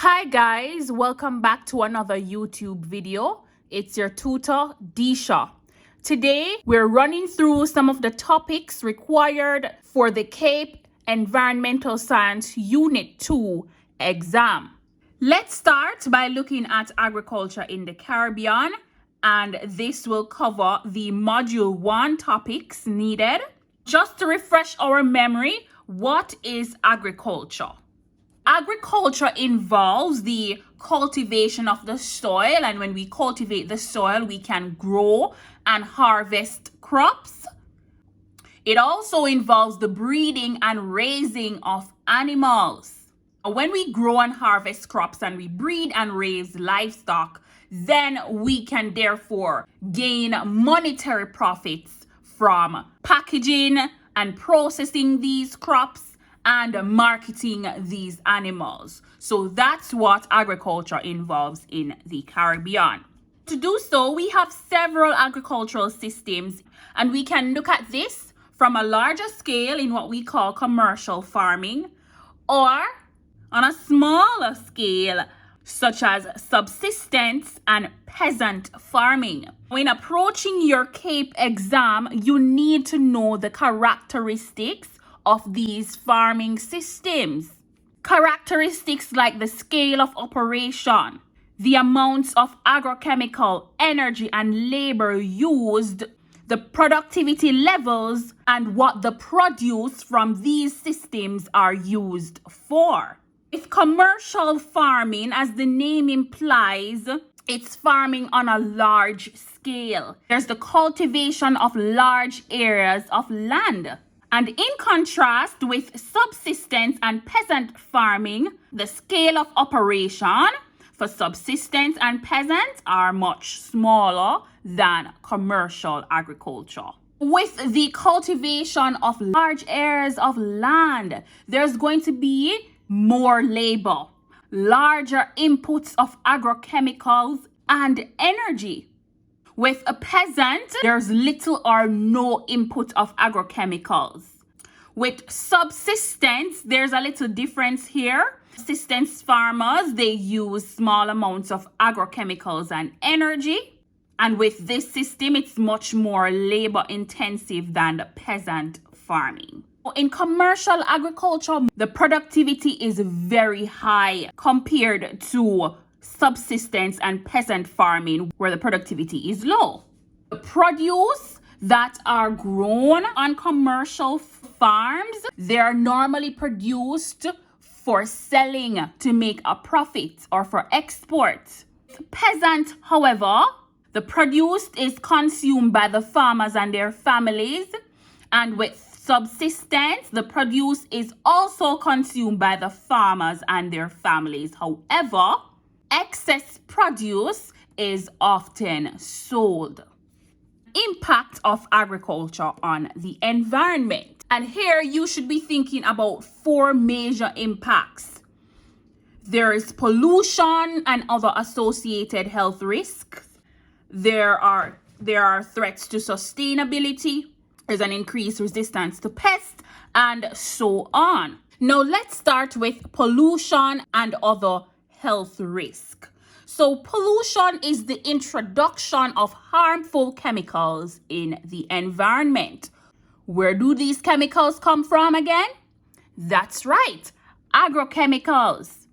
Hi guys, welcome back to another YouTube video. It's your tutor, Disha. Today, we're running through some of the topics required for the CAPE Environmental Science Unit 2 exam. Let's start by looking at agriculture in the Caribbean, and this will cover the Module 1 topics needed. Just to refresh our memory, what is agriculture? Agriculture involves the cultivation of the soil, and when we cultivate the soil, we can grow and harvest crops. It also involves the breeding and raising of animals. When we grow and harvest crops and we breed and raise livestock, then we can therefore gain monetary profits from packaging and processing these crops and marketing these animals. So that's what agriculture involves in the Caribbean. To do so, we have several agricultural systems, and we can look at this from a larger scale in what we call commercial farming, or on a smaller scale such as subsistence and peasant farming. When approaching your CAPE exam, you need to know the characteristics of these farming systems. Characteristics like the scale of operation, the amounts of agrochemical energy and labor used, the productivity levels, and what the produce from these systems are used for. With commercial farming, as the name implies, it's farming on a large scale. There's the cultivation of large areas of land. And in contrast with subsistence and peasant farming, the scale of operation for subsistence and peasants are much smaller than commercial agriculture. With the cultivation of large areas of land, there's going to be more labor, larger inputs of agrochemicals and energy. With a peasant, there's little or no input of agrochemicals. With subsistence, there's a little difference here. Subsistence farmers, they use small amounts of agrochemicals and energy. And with this system, it's much more labor intensive than the peasant farming. In commercial agriculture, the productivity is very high compared to subsistence and peasant farming, where the productivity is low. The produce that are grown on commercial farms, they are normally produced for selling to make a profit or for export. Peasant, however, the produce is consumed by the farmers and their families, and with subsistence, the produce is also consumed by the farmers and their families. However, excess produce is often sold. Impact of agriculture on the environment. And here you should be thinking about four major impacts. There is pollution and other associated health risks. There are threats to sustainability. There's an increased resistance to pests, and so on. Now let's start with pollution and other health risk. So pollution is the introduction of harmful chemicals in the environment. Where do these chemicals come from again? That's right, agrochemicals.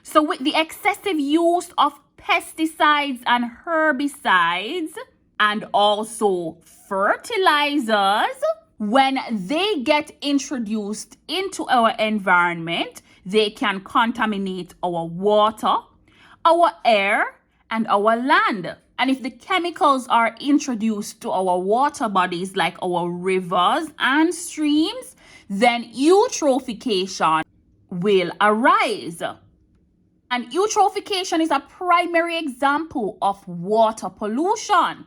So with the excessive use of pesticides and herbicides and also fertilizers, when they get introduced into our environment, they can contaminate our water, our air, and our land. And if the chemicals are introduced to our water bodies like our rivers and streams, then eutrophication will arise. And eutrophication is a primary example of water pollution.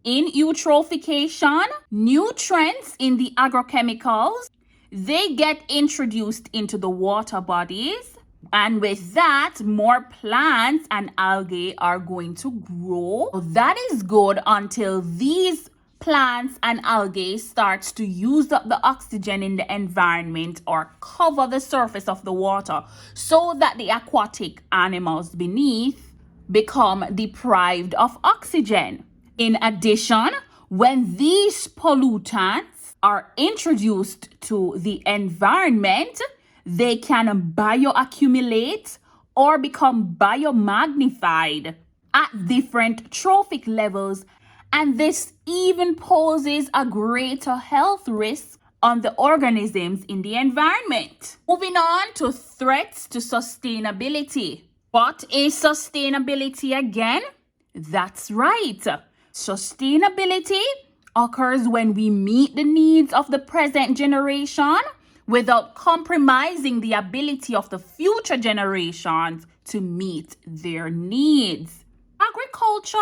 In eutrophication, nutrients in the agrochemicals, they get introduced into the water bodies, and with that, more plants and algae are going to grow. That is good until these plants and algae starts to use up the oxygen in the environment or cover the surface of the water so that the aquatic animals beneath become deprived of oxygen. In addition, when these pollutants are introduced to the environment, they can bioaccumulate or become biomagnified at different trophic levels, and this even poses a greater health risk on the organisms in the environment. Moving on to threats to sustainability. What is sustainability again? That's right. Sustainability occurs when we meet the needs of the present generation without compromising the ability of the future generations to meet their needs. Agriculture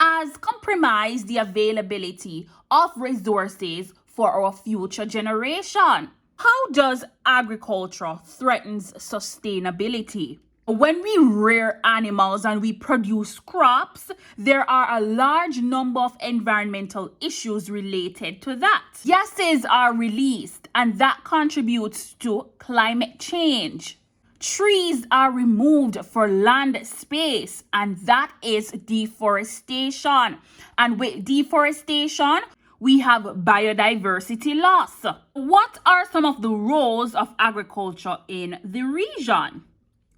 has compromised the availability of resources for our future generation. How does agriculture threaten sustainability? When we rear animals and we produce crops, there are a large number of environmental issues related to that. Gases are released, and that contributes to climate change. Trees are removed for land space, and that is deforestation. And with deforestation, we have biodiversity loss. What are some of the roles of agriculture in the region?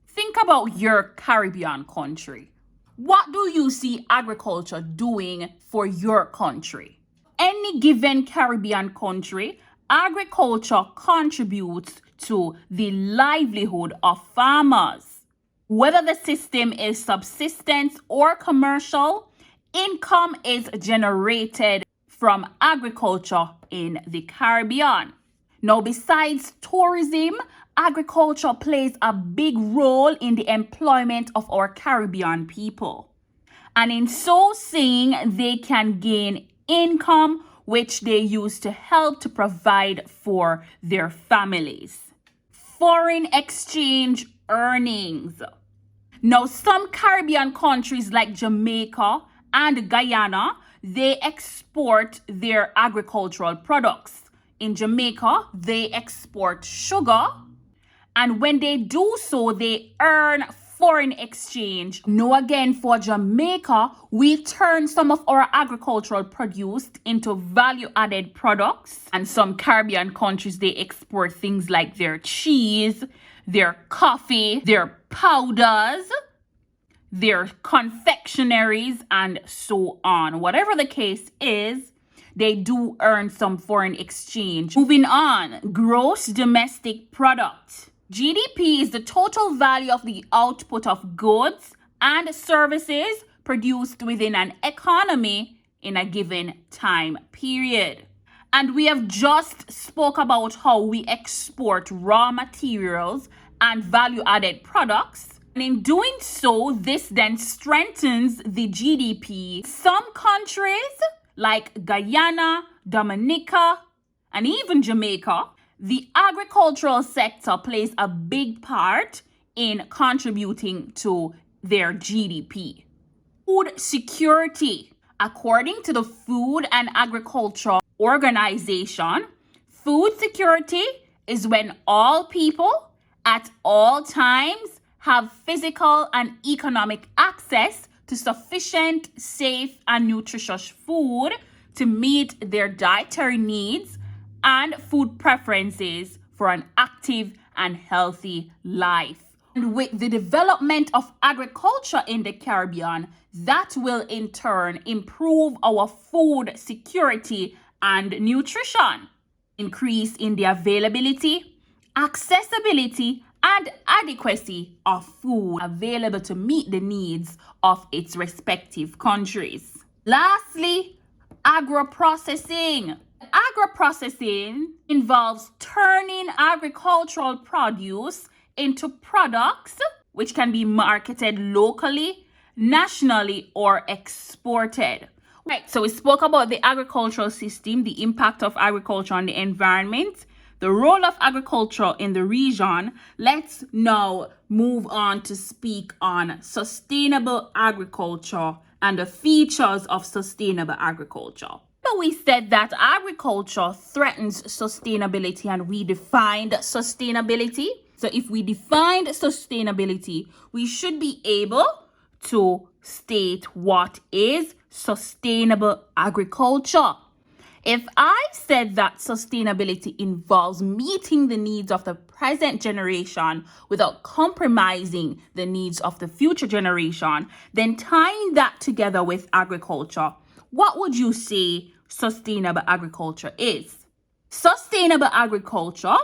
Think about your Caribbean country. What do you see agriculture doing for your country? Any given Caribbean country, agriculture contributes to the livelihood of farmers. Whether the system is subsistence or commercial, income is generated from agriculture in the Caribbean. Now, besides tourism, agriculture plays a big role in the employment of our Caribbean people. And in so saying, they can gain income which they use to help to provide for their families. Foreign exchange earnings. Now, some Caribbean countries like Jamaica and Guyana, they export their agricultural products. In Jamaica, they export sugar, and when they do so, they earn foreign exchange. Now again, for Jamaica, we turn some of our agricultural produce into value-added products. And some Caribbean countries, they export things like their cheese, their coffee, their powders, their confectionaries, and so on. Whatever the case is, they do earn some foreign exchange. Moving on, gross domestic product. GDP is the total value of the output of goods and services produced within an economy in a given time period. And we have just spoke about how we export raw materials and value-added products. And in doing so, this then strengthens the GDP. Some countries like Guyana, Dominica, and even Jamaica, the agricultural sector plays a big part in contributing to their GDP. Food security. According to the Food and Agriculture Organization, food security is when all people at all times have physical and economic access to sufficient, safe, and nutritious food to meet their dietary needs and food preferences for an active and healthy life. And with the development of agriculture in the Caribbean, that will in turn improve our food security and nutrition, increase in the availability, accessibility, and adequacy of food available to meet the needs of its respective countries. Lastly, agro-processing. Agro-processing involves turning agricultural produce into products which can be marketed locally, nationally, or exported. Right, so we spoke about the agricultural system, the impact of agriculture on the environment, the role of agriculture in the region. Let's now move on to speak on sustainable agriculture and the features of sustainable agriculture. we said that agriculture threatens sustainability and we defined sustainability. So if we defined sustainability, we should be able to state what is sustainable agriculture. If I said that sustainability involves meeting the needs of the present generation without compromising the needs of the future generation, then tying that together with agriculture, what would you say sustainable agriculture is? Sustainable agriculture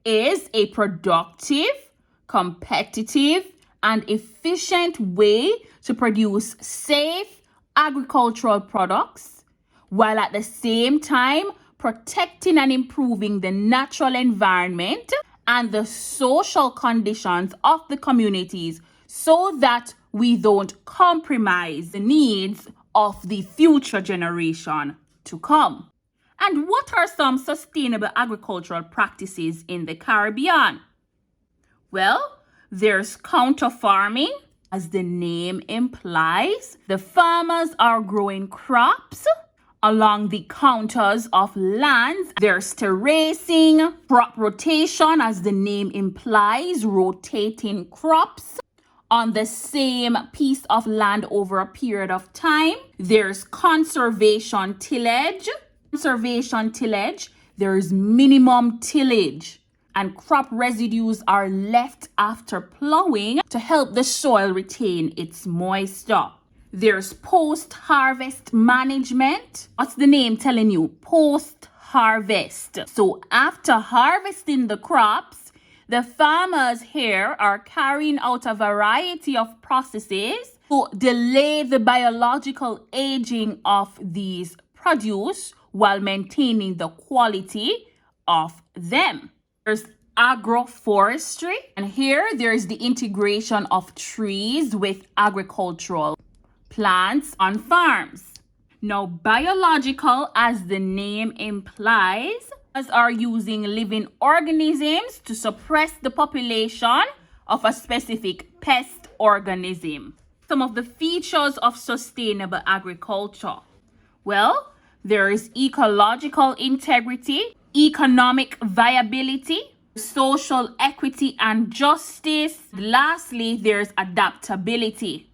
is a productive, competitive, and efficient way to produce safe agricultural products while at the same time protecting and improving the natural environment and the social conditions of the communities so that we don't compromise the needs of the future generation to come. And what are some sustainable agricultural practices in the Caribbean? Well, there's counter farming. As the name implies, the farmers are growing crops along the contours of lands. There's terracing, crop rotation, as the name implies, rotating crops on the same piece of land over a period of time. There's conservation tillage. There's minimum tillage, and crop residues are left after plowing to help the soil retain its moisture. There's post-harvest management. What's the name telling you? Post-harvest. So after harvesting the crops, the farmers here are carrying out a variety of processes to delay the biological aging of these produce while maintaining the quality of them. There's agroforestry, and here there's the integration of trees with agricultural plants on farms. Now, biological, as the name implies, are using living organisms to suppress the population of a specific pest organism. Some of the features of sustainable agriculture. Well, there is ecological integrity, economic viability, social equity and justice. Lastly, there's adaptability.